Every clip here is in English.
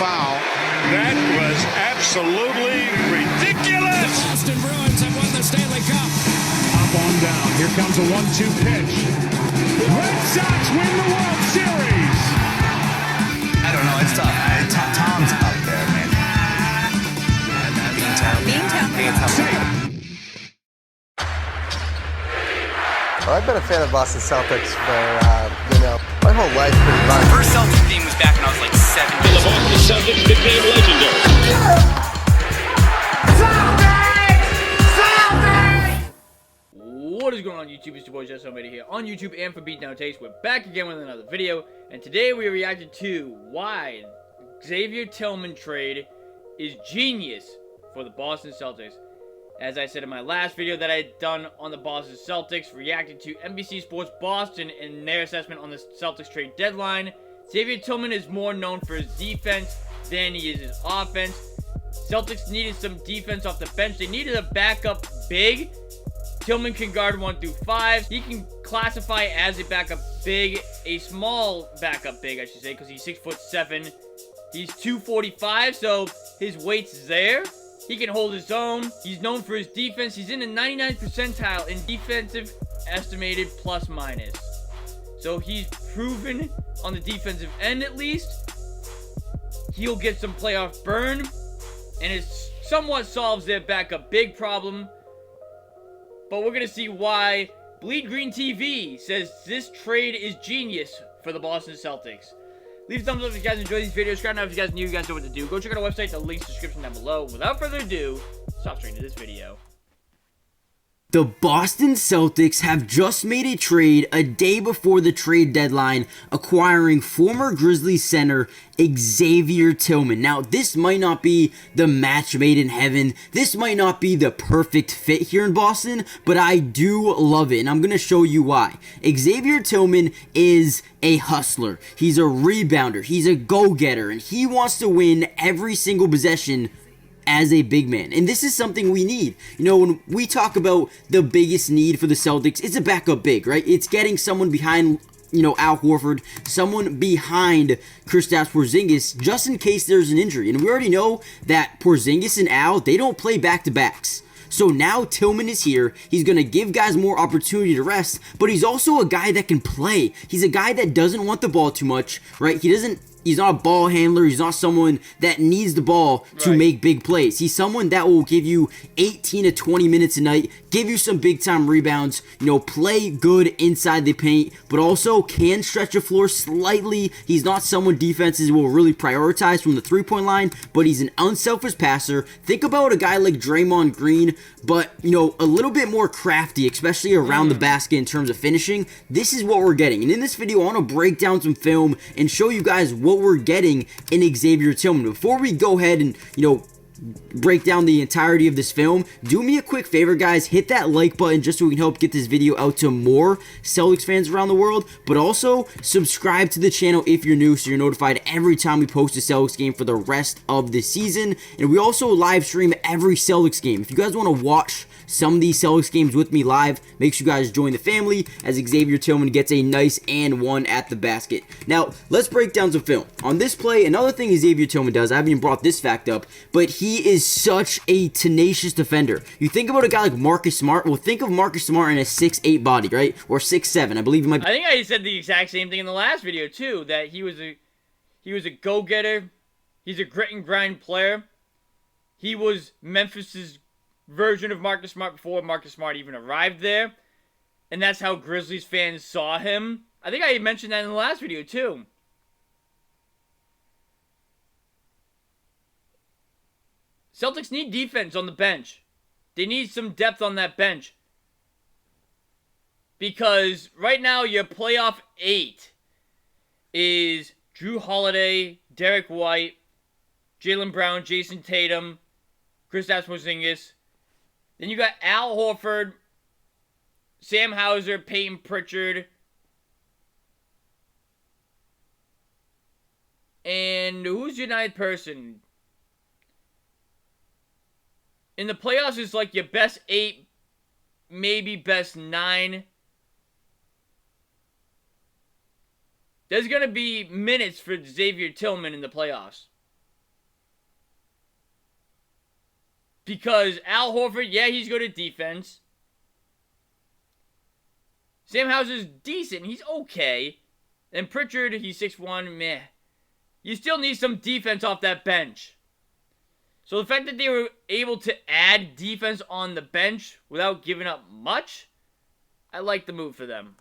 foul. That was absolutely ridiculous. The Boston Bruins have won the Stanley Cup. Up on down. Here comes a 1-2 pitch. Red Sox win the World Series. I don't know. It's tough. Tom's up there, man. Well, I've been a fan of Boston Celtics for, my whole life pretty much. My first Celtics game was back when I was like 7. The Boston Celtics became legendary. What is going on YouTube? It's your boy Xavier here on YouTube and for Beatdown Takes. We're back again with another video, and today we reacted to why Xavier Tillman trade is genius for the Boston Celtics. As I said in my last video that I had done on the Boston Celtics, reacting to NBC Sports Boston and their assessment on the Celtics trade deadline, Xavier Tillman is more known for his defense than he is his offense. Celtics needed some defense off the bench. They needed a backup big. Tillman can guard 1 through 5. He can classify as a backup big, a small backup big, I should say, because he's 6'7". He's 245, so his weight's there. He can hold his own. He's known for his defense. He's in the 99th percentile in defensive estimated plus minus. So he's proven on the defensive end at least. He'll get some playoff burn, and it somewhat solves their backup big problem. But we're going to see why Bleed Green TV says this trade is genius for the Boston Celtics. Leave a thumbs up if you guys enjoy these videos. Subscribe now if you guys are new. You guys know what to do. Go check out our website. The link's in the description down below. Without further ado, stop straight into this video. The Boston Celtics have just made a trade a day before the trade deadline, acquiring former Grizzlies center Xavier Tillman. Now, this might not be the match made in heaven. This might not be the perfect fit here in Boston, but I do love it, and I'm going to show you why. Xavier Tillman is a hustler. He's a rebounder. He's a go-getter, and he wants to win every single possession as a big man. And this is something we need. You know, when we talk about the biggest need for the Celtics, it's a backup big, right? It's getting someone behind, Al Horford, someone behind Kristaps Porzingis, just in case there's an injury. And we already know that Porzingis and Al, they don't play back-to-backs. So now Tillman is here. He's going to give guys more opportunity to rest, but he's also a guy that can play. He's a guy that doesn't want the ball too much, right? He's not a ball handler. He's not someone that needs the ball to make big plays. He's someone that will give you 18 to 20 minutes a night, give you some big-time rebounds, play good inside the paint, but also can stretch the floor slightly. He's not someone defenses will really prioritize from the three-point line, but he's an unselfish passer. Think about a guy like Draymond Green, but, a little bit more crafty, especially around the basket in terms of finishing. This is what we're getting. And in this video, I want to break down some film and show you guys what we're getting in Xavier Tillman. Before we go ahead and, break down the entirety of this film, do me a quick favor, guys. Hit that like button just so we can help get this video out to more Celtics fans around the world, but also subscribe to the channel if you're new so you're notified every time we post a Celtics game for the rest of the season. And we also live stream every Celtics game. If you guys want to watch some of these Celtics games with me live, make sure you guys join the family as Xavier Tillman gets a nice and one at the basket. Now, let's break down some film. On this play, another thing Xavier Tillman does, I haven't even brought this fact up, but he is such a tenacious defender. You think about a guy like Marcus Smart, well, think of Marcus Smart in a 6'8" body, right? Or 6'7", I believe he might be. I think I said the exact same thing in the last video, too, that he was a go-getter. He's a grit and grind player. He was Memphis's version of Marcus Smart before Marcus Smart even arrived there. And that's how Grizzlies fans saw him. I think I mentioned that in the last video, too. Celtics need defense on the bench. They need some depth on that bench. Because right now, your playoff 8 is Drew Holiday, Derek White, Jaylen Brown, Jason Tatum, Kristaps Porzingis. Then you got Al Horford, Sam Hauser, Peyton Pritchard, and who's your ninth person? In the playoffs, it's like your best 8, maybe best 9. There's going to be minutes for Xavier Tillman in the playoffs. Because Al Horford, yeah, he's good at defense. Sam Hauser's decent. He's okay. And Pritchard, he's 6'1", meh. You still need some defense off that bench. So the fact that they were able to add defense on the bench without giving up much, I like the move for them.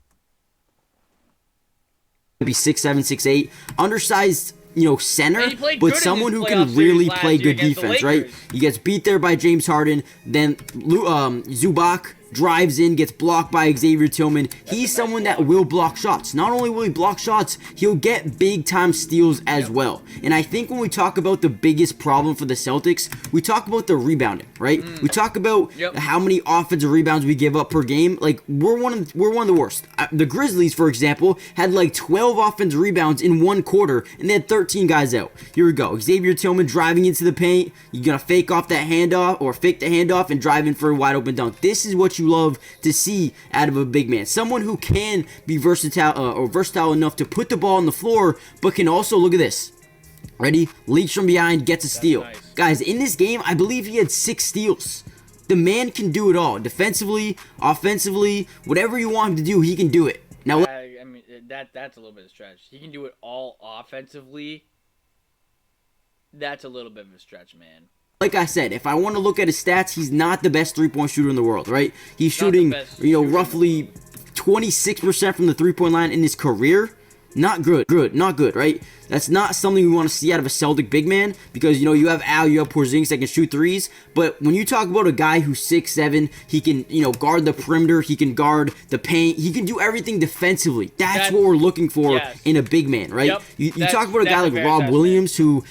Be 6'7", 6'8", undersized, center, but someone who can playoff really series play last year good against the defense, right? Lakers. He gets beat there by James Harden, then Zubac drives in, gets blocked by Xavier Tillman. He's someone that will block shots. Not only will he block shots, he'll get big-time steals as well. And I think when we talk about the biggest problem for the Celtics, we talk about the rebounding, right? We talk about how many offensive rebounds we give up per game. Like, we're one of the worst. The Grizzlies, for example, had like 12 offensive rebounds in one quarter, and they had 13 guys out. Here we go. Xavier Tillman driving into the paint. You're going to fake off that handoff, or fake the handoff and drive in for a wide open dunk. This is what you love to see out of a big man. Someone who can be versatile enough to put the ball on the floor, but can also, look at this. Ready? Leaks from behind, gets a steal. Nice. Guys, in this game, I believe he had 6 steals. The man can do it all. Defensively, offensively, whatever you want him to do, he can do it. Now, I mean, that's a little bit of a stretch. He can do it all offensively. That's a little bit of a stretch, man. like I said, if I want to look at his stats, he's not the best three-point shooter in the world, right? He's shooting, roughly 26% from the three-point line in his career. Not good, not good, right? That's not something we want to see out of a Celtic big man because, you have Al, you have Porzingis that can shoot threes, but when you talk about a guy who's 6'7", he can, guard the perimeter, he can guard the paint, he can do everything defensively. That's what we're looking for in a big man, right? Yep. You talk about a guy like Rob Williams who,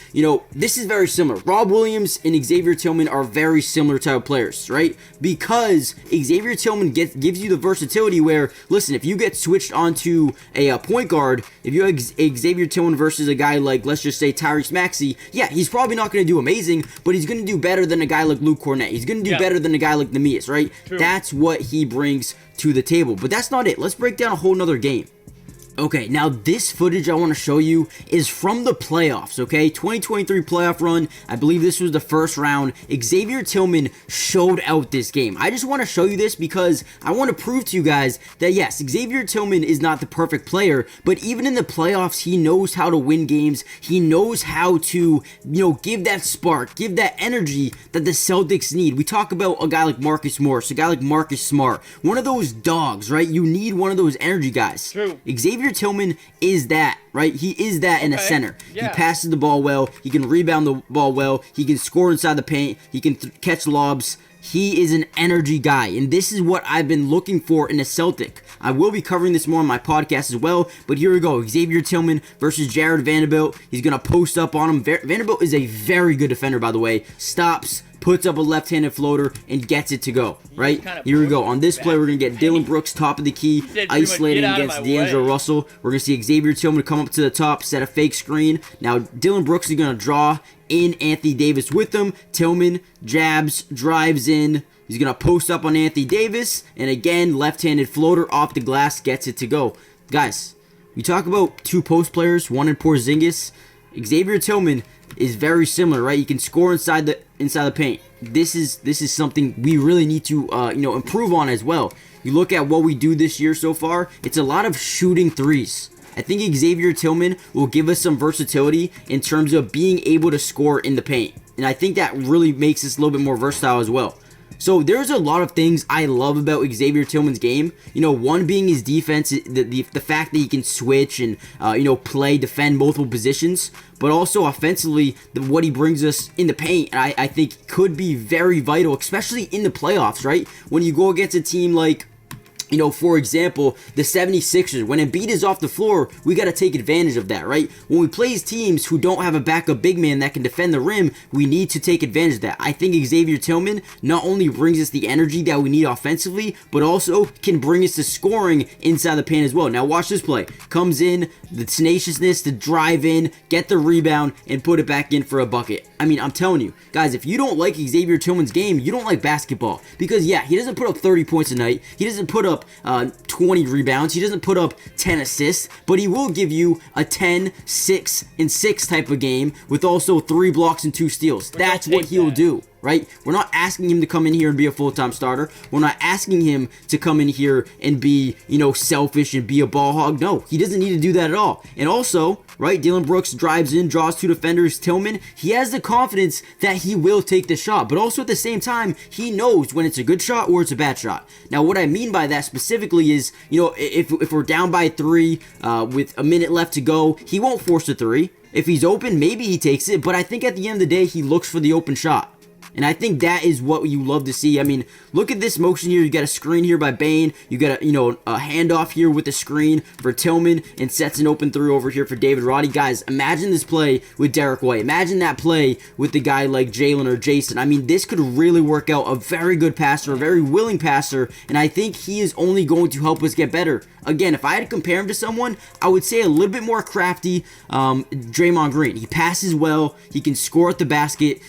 this is very similar. Rob Williams and Xavier Tillman are very similar type of players, right? Because Xavier Tillman gives you the versatility where, listen, if you get switched onto a point guard, if you have Xavier Tillman versus a guy like, let's just say, Tyrese Maxey, yeah, he's probably not going to do amazing, but he's going to do better than a guy like Luke Cornett. He's going to do better than a guy like Nemias, right? True. That's what he brings to the table. But that's not it. Let's break down a whole nother game. Okay, now this footage I want to show you is from the playoffs, okay? 2023 playoff run. I believe this was the first round. Xavier Tillman showed out this game. I just want to show you this because I want to prove to you guys that, yes, Xavier Tillman is not the perfect player, but even in the playoffs, he knows how to win games. He knows how to, give that spark, give that energy that the Celtics need. We talk about a guy like Marcus Morris, a guy like Marcus Smart, one of those dogs, right? You need one of those energy guys. True. Xavier Tillman is that, right? He is that in a center. Yeah. He passes the ball well. He can rebound the ball well. He can score inside the paint. He can catch lobs. He is an energy guy, and this is what I've been looking for in a Celtic. I will be covering this more on my podcast as well, but here we go. Xavier Tillman versus Jared Vanderbilt. He's going to post up on him. Vanderbilt is a very good defender, by the way. Stops, puts up a left-handed floater, and gets it to go, right? Here we go. On this play, we're going to get Dylan Brooks, top of the key, isolating against D'Angelo Russell. We're going to see Xavier Tillman come up to the top, set a fake screen. Now, Dylan Brooks is going to draw in Anthony Davis with him. Tillman jabs, drives in. He's going to post up on Anthony Davis. And again, left-handed floater off the glass, gets it to go. Guys, we talk about two post players, one in Porzingis. Xavier Tillman is very similar, right? He can score inside the paint. This is something we really need to improve on as well. You look at what we do this year so far, it's a lot of shooting threes. I think Xavier Tillman will give us some versatility in terms of being able to score in the paint. And I think that really makes us a little bit more versatile as well. So there's a lot of things I love about Xavier Tillman's game. One being his defense, the fact that he can switch and defend multiple positions, but also offensively, what he brings us in the paint, I think could be very vital, especially in the playoffs, right? When you go against a team like, for example, the 76ers, when Embiid is off the floor, we got to take advantage of that, right? When we play teams who don't have a backup big man that can defend the rim, we need to take advantage of that. I think Xavier Tillman not only brings us the energy that we need offensively, but also can bring us the scoring inside the paint as well. Now watch this play. Comes in, the tenaciousness to drive in, get the rebound, and put it back in for a bucket. I mean, I'm telling you, guys, if you don't like Xavier Tillman's game, you don't like basketball. Because, yeah, he doesn't put up 30 points a night. He doesn't put up 20 rebounds. He doesn't put up 10 assists, but he will give you a 10, 6, and 6 type of game with also 3 blocks and 2 steals. That's what he'll do. right? We're not asking him to come in here and be a full-time starter. We're not asking him to come in here and be, selfish and be a ball hog. No, he doesn't need to do that at all. And also, right, Dylan Brooks drives in, draws 2 defenders. Tillman, he has the confidence that he will take the shot, but also at the same time, he knows when it's a good shot or it's a bad shot. Now, what I mean by that specifically is, if we're down by 3 with a minute left to go, he won't force a 3. If he's open, maybe he takes it, but I think at the end of the day, he looks for the open shot. And I think that is what you love to see. I mean, look at this motion here. You got a screen here by Bane. You got a handoff here with the screen for Tillman and sets an open 3 over here for David Roddy. Guys, imagine this play with Derek White. Imagine that play with the guy like Jalen or Jason. I mean, this could really work out. A very good passer, a very willing passer, and I think he is only going to help us get better. Again, if I had to compare him to someone, I would say a little bit more crafty Draymond Green. He passes well. He can score at the basket,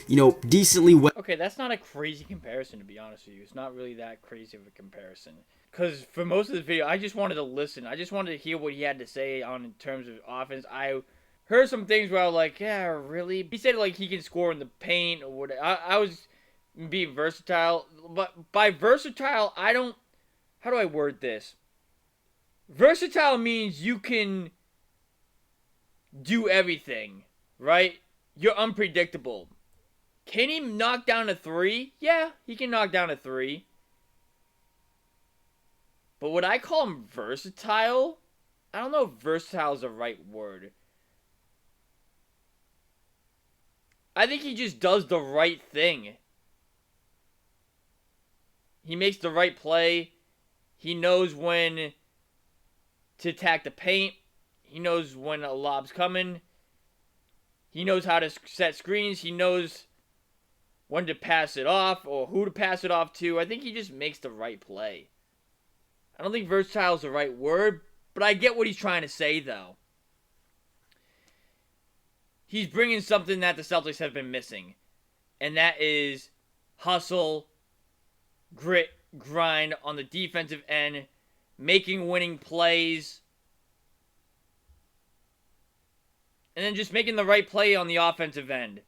decently well. Okay, that's not a crazy comparison, to be honest with you. It's not really that crazy of a comparison. Because for most of the video, I just wanted to listen. I just wanted to hear what he had to say in terms of offense. I heard some things where I was like, yeah, really? He said, like, he can score in the paint or whatever. I was being versatile. But by versatile, I don't... How do I word this? Versatile means you can do everything, right? You're unpredictable. Can he knock down a 3? Yeah, he can knock down a 3. But would I call him versatile? I don't know if versatile is the right word. I think he just does the right thing. He makes the right play. He knows when to attack the paint. He knows when a lob's coming. He knows how to set screens. He knows when to pass it off or who to pass it off to. I think he just makes the right play. I don't think versatile is the right word, but I get what he's trying to say, though. He's bringing something that the Celtics have been missing, and that is hustle, grit, grind on the defensive end, making winning plays, and then just making the right play on the offensive end.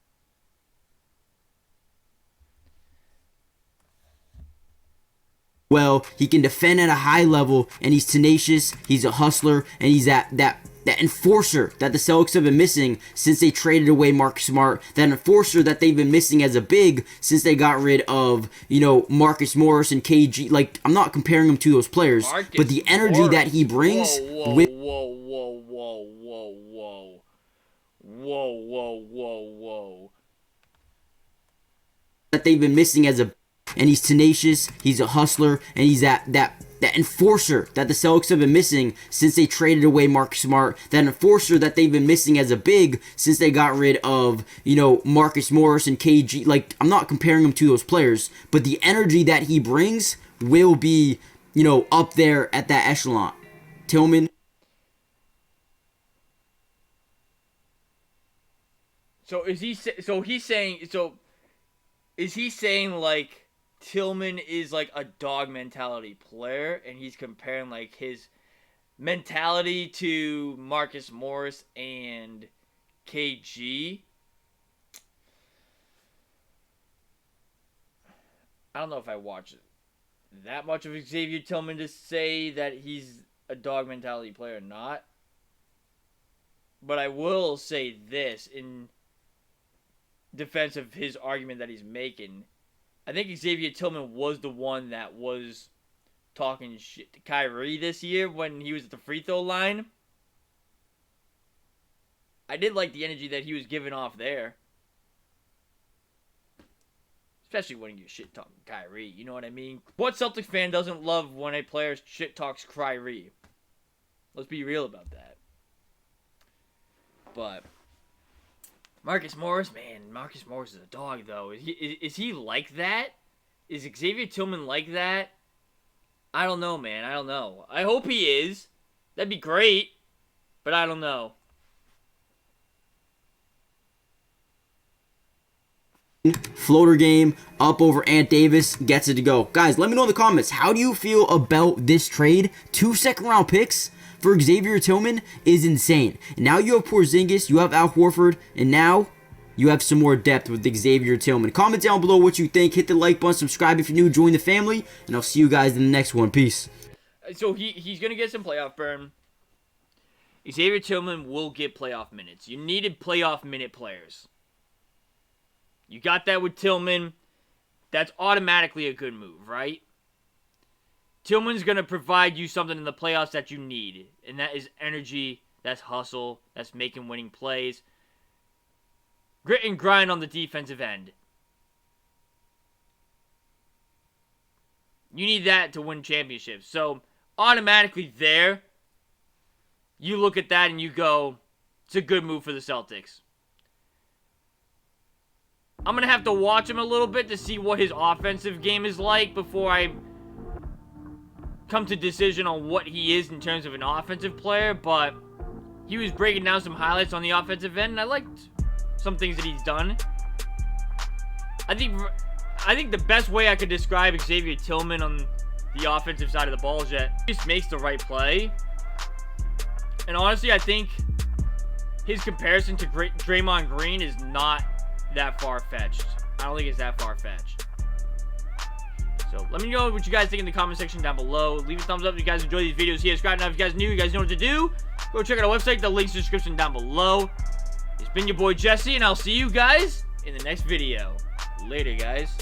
Well, he can defend at a high level, and he's tenacious, he's a hustler, and he's that enforcer that the Celtics have been missing since they traded away Marcus Smart, that enforcer that they've been missing as a big since they got rid of, Marcus Morris and KG. Like, I'm not comparing him to those players, but the energy Morris. that he brings Whoa, that they've been missing as a, and he's tenacious, he's a hustler, and he's that enforcer that the Celtics have been missing since they traded away Marcus Smart, that enforcer that they've been missing as a big since they got rid of, Marcus Morris and KG. Like, I'm not comparing him to those players, but the energy that he brings will be, up there at that echelon. Tillman. Is he saying like Tillman is like a dog mentality player, and he's comparing like his mentality to Marcus Morris and KG? I don't know if I watch that much of Xavier Tillman to say that he's a dog mentality player or not. But I will say this in defense of his argument that he's making. I think Xavier Tillman was the one that was talking shit to Kyrie this year when he was at the free throw line. I did like the energy that he was giving off there. Especially when you shit talking Kyrie, you know what I mean? What Celtics fan doesn't love when a player shit talks Kyrie? Let's be real about that. But Marcus Morris, man, Marcus Morris is a dog, though. Is he like that? Is Xavier Tillman like that? I don't know, man. I don't know. I hope he is. That'd be great. But I don't know. Floater game, up over Ant Davis, gets it to go. Guys, let me know in the comments, how do you feel about this trade? 2 second-round picks for Xavier Tillman is insane. And now you have Porzingis, you have Al Horford, and now you have some more depth with Xavier Tillman. Comment down below what you think. Hit the like button, subscribe if you're new, join the family, and I'll see you guys in the next one. Peace. So he's going to get some playoff burn. Xavier Tillman will get playoff minutes. You needed playoff minute players. You got that with Tillman. That's automatically a good move, right? Tillman's going to provide you something in the playoffs that you need. And that is energy, that's hustle, that's making winning plays. Grit and grind on the defensive end. You need that to win championships. So, automatically there, you look at that and you go, it's a good move for the Celtics. I'm going to have to watch him a little bit to see what his offensive game is like before I come to decision on what he is in terms of an offensive player. But he was breaking down some highlights on the offensive end, and I liked some things that he's done. I think the best way I could describe Xavier Tillman on the offensive side of the ball is that he just makes the right play. And honestly, I think his comparison to Draymond Green is not that far-fetched. I don't think it's that far-fetched. So let me know what you guys think in the comment section down below. Leave a thumbs up if you guys enjoy these videos here. Subscribe now if you guys are new. You guys know what to do. Go check out our website. The link's in the description down below. It's been your boy Jesse, and I'll see you guys in the next video. Later, guys.